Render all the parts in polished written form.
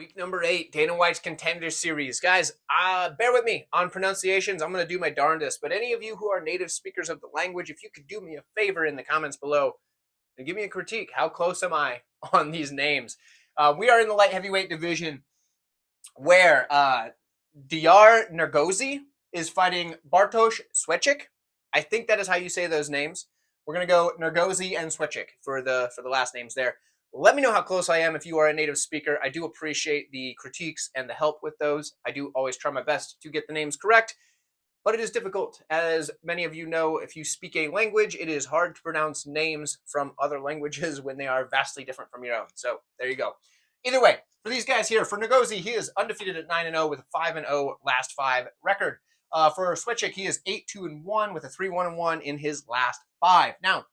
Week number 8, Dana White's Contender series. Guys, bear with me on pronunciations. I'm going to do my darndest. But any of you who are native speakers of the language, if you could do me a favor in the comments below and give me a critique. How close am I on these names? We are in the light heavyweight division where Diyar Nurgozhay is fighting Bartosz Szewczyk. I think that is how you say those names. We're going to go Nurgozhay and Szewczyk for the last names there. Let me know how close I am if you are a native speaker. I do appreciate the critiques and the help with those. I do always try my best to get the names correct, but it is difficult. As many of you know, if you speak a language, it is hard to pronounce names from other languages when they are vastly different from your own. So there you go. Either way, for these guys here, for Nurgozhay, he is undefeated at 9-0 with a 5-0 last 5 record. For Szewczyk, he is 8-2-1 with a 3-1-1 in his last 5. Now,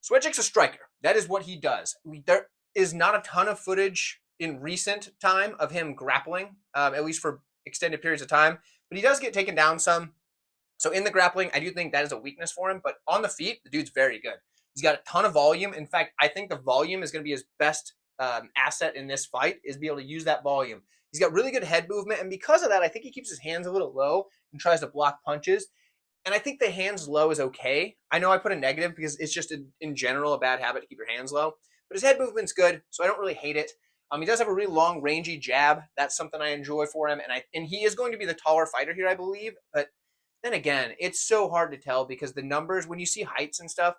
Szewczyk's a striker. That is what he does. There is not a ton of footage in recent time of him grappling, at least for extended periods of time. But he does get taken down some. So in the grappling, I do think that is a weakness for him. But on the feet, the dude's very good. He's got a ton of volume. In fact, I think the volume is going to be his best asset in this fight, is be able to use that volume. He's got really good head movement. And because of that, I think he keeps his hands a little low and tries to block punches. And I think the hands low is okay. I know I put a negative because it's just in general a bad habit to keep your hands low. But his head movement's good, so I don't really hate it. He does have a really long, rangy jab. That's something I enjoy for him. And he is going to be the taller fighter here, I believe. But then again, it's so hard to tell because the numbers, when you see heights and stuff,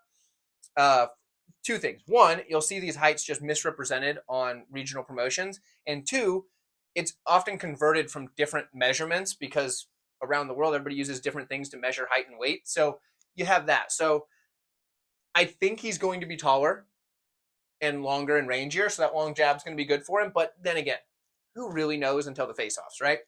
two things. One, you'll see these heights just misrepresented on regional promotions. And two, it's often converted from different measurements because around the world, everybody uses different things to measure height and weight. So you have that. So I think he's going to be taller and longer and rangier. So that long jab's going to be good for him. But then again, who really knows until the face-offs, right?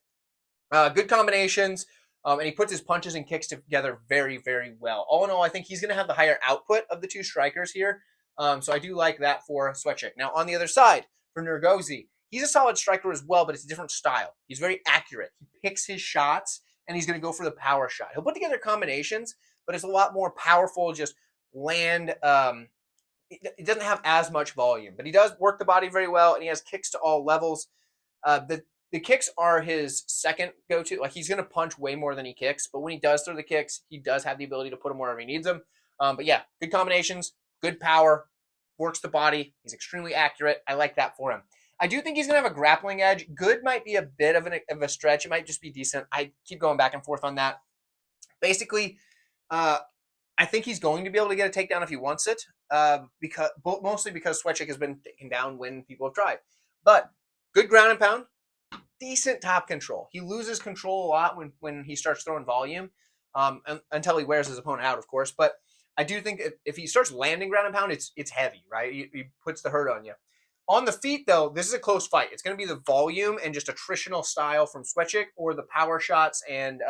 Good combinations. And he puts his punches and kicks together very, very well. All in all, I think he's going to have the higher output of the two strikers here. So I do like that for Szewczyk. Now, on the other side, for Nurgozhay, he's a solid striker as well, but it's a different style. He's very accurate. He picks his shots, and he's going to go for the power shot. He'll put together combinations, but it's a lot more powerful, just land. He doesn't have as much volume, but he does work the body very well, and he has kicks to all levels. The kicks are his second go-to. Like, he's going to punch way more than he kicks, but when he does throw the kicks, he does have the ability to put them wherever he needs them. But yeah, good combinations, good power, works the body. He's extremely accurate. I like that for him. I do think he's going to have a grappling edge. Good might be a bit of a stretch. It might just be decent. I keep going back and forth on that. Basically, I think he's going to be able to get a takedown if he wants it, mostly because Szewczyk has been taken down when people have tried. But good ground and pound, decent top control. He loses control a lot when he starts throwing volume, until he wears his opponent out, of course. But I do think if he starts landing ground and pound, it's heavy, right? He puts the hurt on you. On the feet, though, this is a close fight. It's going to be the volume and just attritional style from Szewczyk, or the power shots and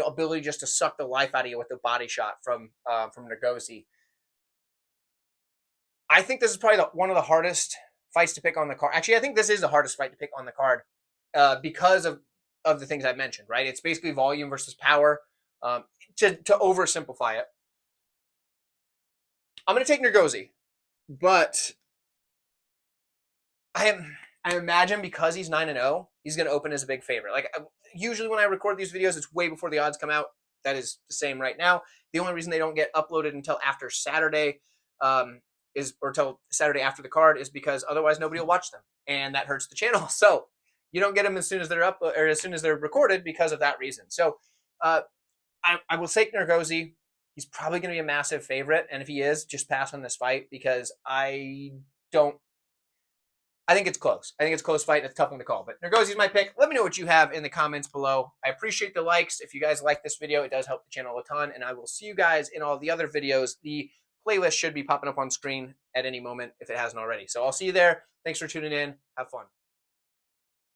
ability just to suck the life out of you with the body shot from Nurgozhay. I think this is probably one of the hardest fights to pick on the card. Actually, I think this is the hardest fight to pick on the card because of the things I mentioned, right? It's basically volume versus power. To oversimplify it, I'm going to take Nurgozhay, but I imagine because he's 9-0, he's going to open as a big favorite. Like, usually when I record these videos, it's way before the odds come out. That is the same right now. The only reason they don't get uploaded until after Saturday or until Saturday after the card is because otherwise nobody will watch them, and that hurts the channel. So you don't get them as soon as they're up or as soon as they're recorded because of that reason. So I will take Nurgozhay. He's probably going to be a massive favorite, and if he is, just pass on this fight because I think it's close. I think it's a close fight. It's a tough one to call. But Nurgozhay's my pick. Let me know what you have in the comments below. I appreciate the likes. If you guys like this video, it does help the channel a ton. And I will see you guys in all the other videos. The playlist should be popping up on screen at any moment if it hasn't already. So I'll see you there. Thanks for tuning in. Have fun.